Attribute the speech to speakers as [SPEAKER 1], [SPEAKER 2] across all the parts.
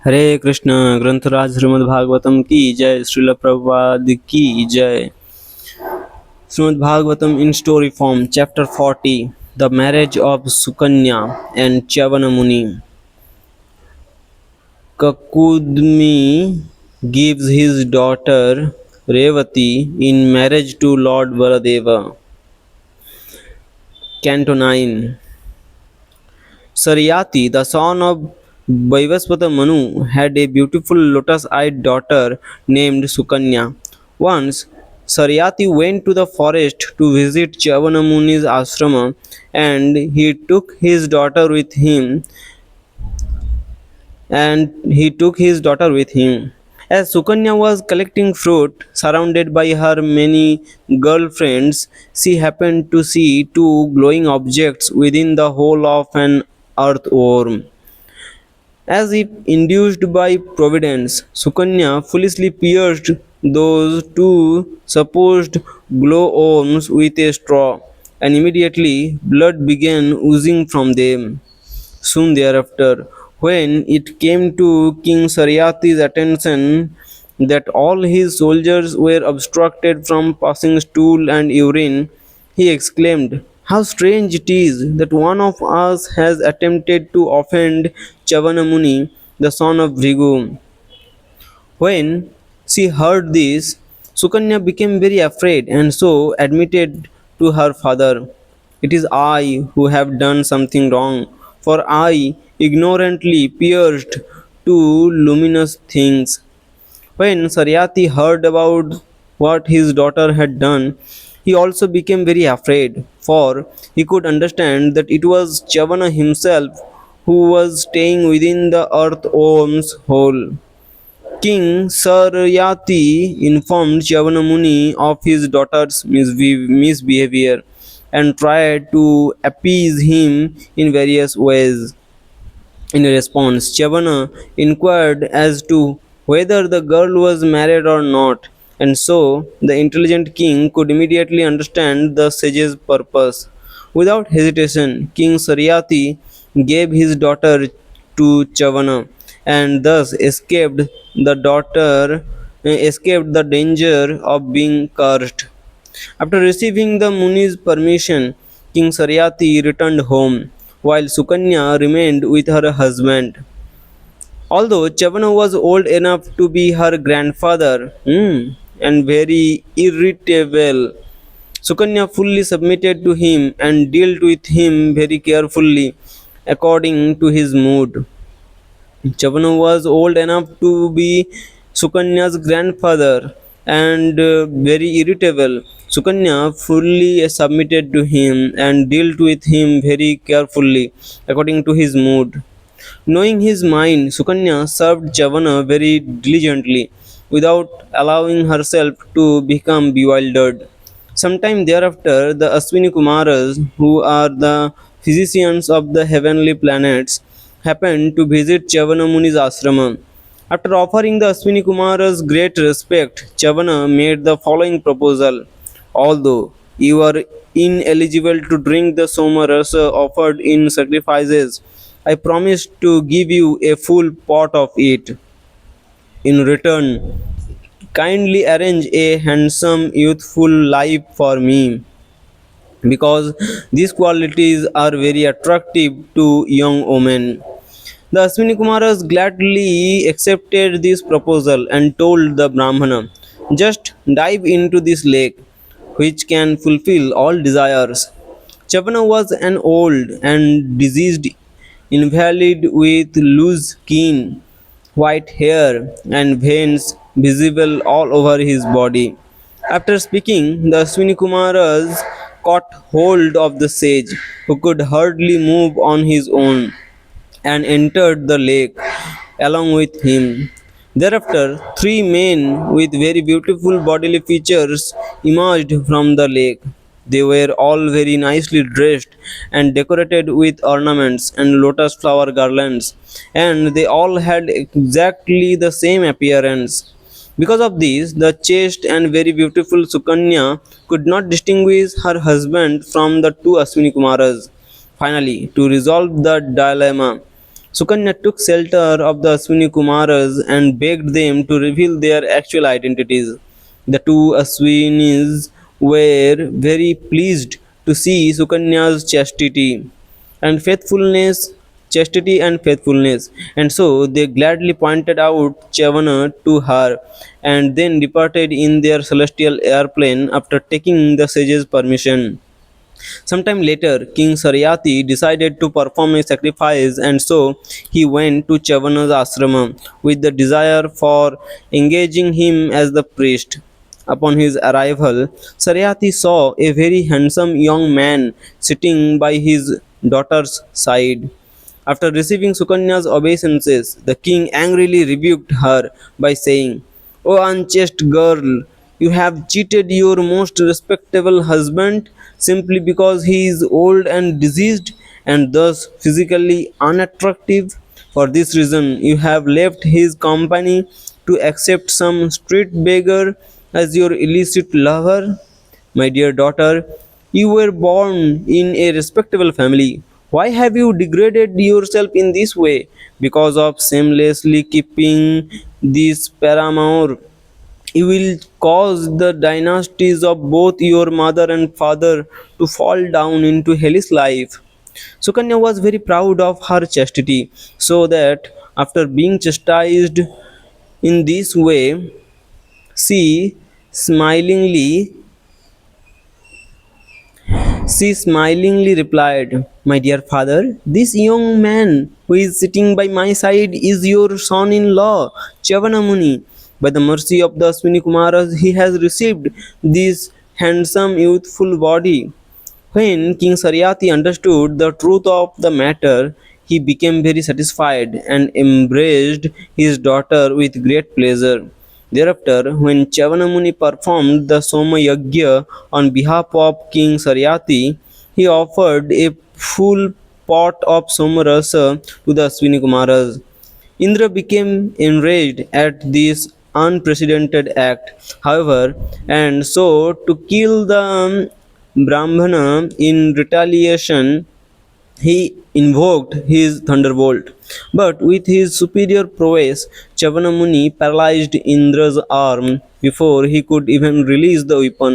[SPEAKER 1] हरे कृष्ण। ग्रंथराज श्रीमद् भागवतम की जय। श्रील प्रभुपाद की जय। Shrimad Bhagavatam in story form, chapter 40, the marriage of Sukanya and Chavana Muni. Kakudmi gives his daughter Revati in marriage to Lord Baladeva. Canto 9. Saryati, the son of Vaivasvata Manu, had a beautiful lotus-eyed daughter named Sukanya. Once, Saryati went to the forest to visit Chavana Muni's ashrama, and he took his daughter with him. As Sukanya was collecting fruit, surrounded by her many girlfriends, she happened to see two glowing objects within the hole of an earthworm. As if induced by Providence, Sukanya foolishly pierced those two supposed glowworms with a straw, and immediately blood began oozing from them. Soon thereafter, when it came to King Saryati's attention that all his soldiers were obstructed from passing stool and urine, he exclaimed, "How strange it is that one of us has attempted to offend Chavanamuni, the son of Bhrigu." When she heard this, Sukanya became very afraid and so admitted to her father, "It is I who have done something wrong, for I ignorantly pierced two luminous things." When Saryati heard about what his daughter had done, he also became very afraid, for he could understand that it was Chavana himself who was staying within the earthworm's hole. King Saryati informed Chavanamuni of his daughter's misbehavior and tried to appease him in various ways. In response, Chavana inquired as to whether the girl was married or not, and so the intelligent king could immediately understand the sage's purpose. Without hesitation, King Saryati gave his daughter to Chavana, and thus escaped the danger of being cursed. After receiving the Muni's permission, King Saryati returned home, while Sukanya remained with her husband. Although Chavana was old enough to be her grandfather and very irritable, Sukanya fully submitted to him and dealt with him very carefully according to his mood. Chavana was old enough to be Sukanya's grandfather and very irritable. Sukanya fully submitted to him and dealt with him very carefully according to his mood. Knowing his mind, Sukanya served Chavana very diligently without allowing herself to become bewildered. Sometime thereafter, the Aswini Kumaras, who are the physicians of the heavenly planets, happened to visit Chavana Muni's ashrama. After offering the Aswini Kumaras great respect, Chavana made the following proposal. Although you are ineligible to drink the Somarasa offered in sacrifices, I promise to give you a full pot of it. In return, kindly arrange a handsome, youthful life for me, because these qualities are very attractive to young women. The Aswini Kumaras gladly accepted this proposal and told the Brahmana, "Just dive into this lake, which can fulfill all desires." Chavana was an old and diseased invalid with loose skin, white hair, and veins visible all over his body. After speaking, the Aswini Kumaras caught hold of the sage, who could hardly move on his own, and entered the lake along with him. Thereafter, three men with very beautiful bodily features emerged from the lake. They were all very nicely dressed and decorated with ornaments and lotus flower garlands, and they all had exactly the same appearance. Because of this, the chaste and very beautiful Sukanya could not distinguish her husband from the two Aswini Kumaras. Finally, to resolve the dilemma, Sukanya took shelter of the Aswini Kumaras and begged them to reveal their actual identities. The two Aswinis were very pleased to see Sukanya's chastity and faithfulness, and so they gladly pointed out Chavana to her, and then departed in their celestial airplane after taking the sage's permission. Sometime later, King Saryati decided to perform a sacrifice, and so he went to Chavana's ashrama with the desire for engaging him as the priest. Upon his arrival, Saryati saw a very handsome young man sitting by his daughter's side. After receiving Sukanya's obeisances, the king angrily rebuked her by saying, "O unchaste girl, you have cheated your most respectable husband simply because he is old and diseased and thus physically unattractive. For this reason, you have left his company to accept some street beggar as your illicit lover. My dear daughter, you were born in a respectable family. Why have you degraded yourself in this way? Because of shamelessly keeping this paramour, you will cause the dynasties of both your mother and father to fall down into hellish life." Sukanya was very proud of her chastity, so that after being chastised in this way, she smilingly She smilingly replied, "My dear father, this young man who is sitting by my side is your son in law, Chavanamuni. By the mercy of the Aswini Kumaras, he has received this handsome youthful body." When King Saryati understood the truth of the matter, he became very satisfied and embraced his daughter with great pleasure. Thereafter, when Chavanamuni performed the Soma Yagya on behalf of King Saryati, he offered a full pot of Somarasa to the Aswini Kumaras. Indra became enraged at this unprecedented act, however, and so to kill the Brahmana in retaliation, he invoked his thunderbolt. But with his superior prowess, Chavanamuni paralyzed Indra's arm before he could even release the weapon.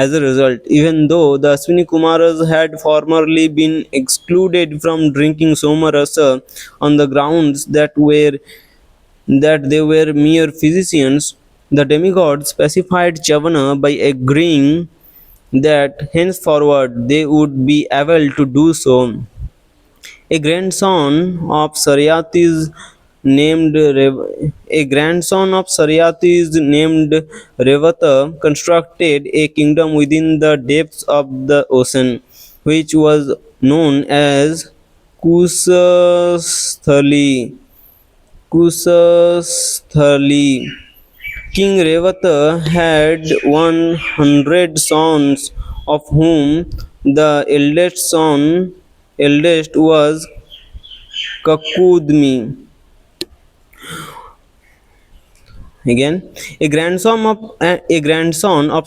[SPEAKER 1] As a result, even though the Aswini Kumaras had formerly been excluded from drinking Somarasa on the grounds that they were mere physicians, the demigods pacified Chavana by agreeing that henceforward they would be able to do so. A grandson of Saryati's named Revata constructed a kingdom within the depths of the ocean, which was known as Kusasthali. Kusasthali. King Revata had 100 sons, of whom the eldest was Kakudmi. Again, a grandson of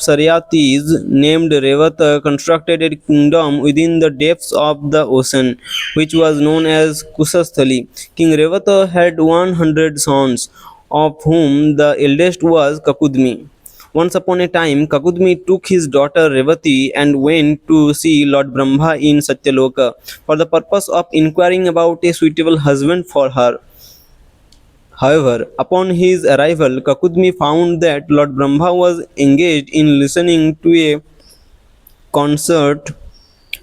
[SPEAKER 1] Saryati's named Revata constructed a kingdom within the depths of the ocean, which was known as Kusasthali. King Revata had 100 sons, of whom the eldest was Kakudmi. Once upon a time, Kakudmi took his daughter Revati and went to see Lord Brahma in Satyaloka for the purpose of inquiring about a suitable husband for her. However, upon his arrival, Kakudmi found that Lord Brahma was engaged in listening to a concert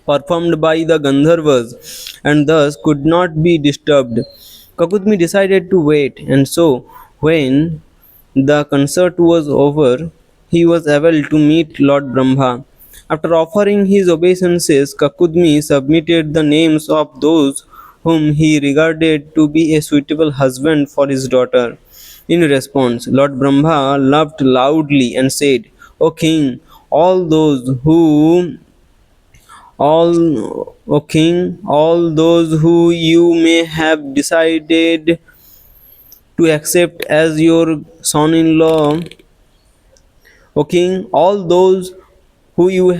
[SPEAKER 1] performed by the Gandharvas and thus could not be disturbed. Kakudmi decided to wait, and so, when the concert was over, he was able to meet Lord Brahma. After offering his obeisances, Kakudmi submitted the names of those whom he regarded to be a suitable husband for his daughter. In response, Lord Brahma laughed loudly and said, "O king, all those who all O king, all those who you may have decided to accept as your son-in-law, O king, all those who you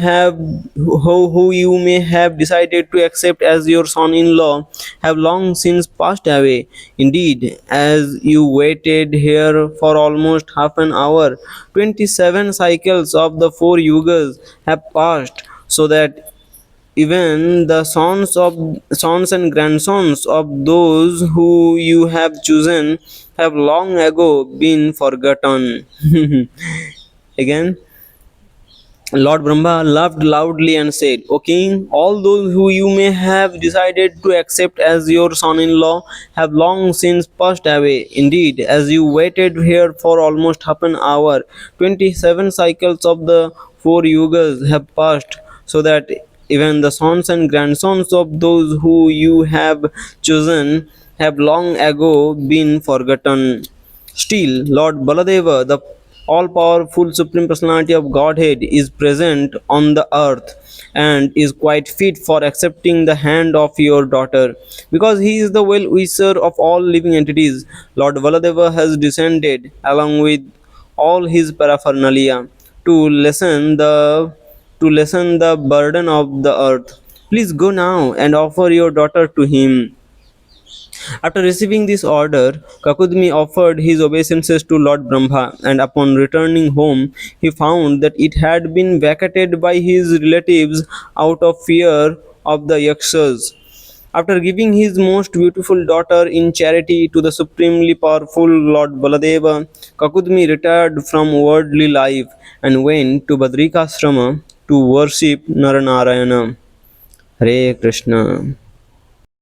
[SPEAKER 1] may have decided to accept as your son-in-law have long since passed away. Indeed, as you waited here for almost half an hour, 27 cycles of the four yugas have passed, so that even the sons and grandsons of those who you have chosen have long ago been forgotten. Again, Lord Brahma laughed loudly and said, O king, all those who you may have decided to accept as your son in law have long since passed away. Indeed, as you waited here for almost half an hour, 27 cycles of the four yugas have passed, so that even the sons and grandsons of those who you have chosen have long ago been forgotten. Still, Lord Baladeva, the all powerful Supreme Personality of Godhead, is present on the earth and is quite fit for accepting the hand of your daughter. Because he is the well wisher of all living entities, Lord Baladeva has descended along with all his paraphernalia to lessen the burden of the earth. Please go now and offer your daughter to him. After receiving this order, Kakudmi offered his obeisances to Lord Brahma, and upon returning home, he found that it had been vacated by his relatives out of fear of the Yakshas. After giving his most beautiful daughter in charity to the supremely powerful Lord Baladeva, Kakudmi retired from worldly life and went to Badrikashrama to worship Naranarayana. Hare Krishna.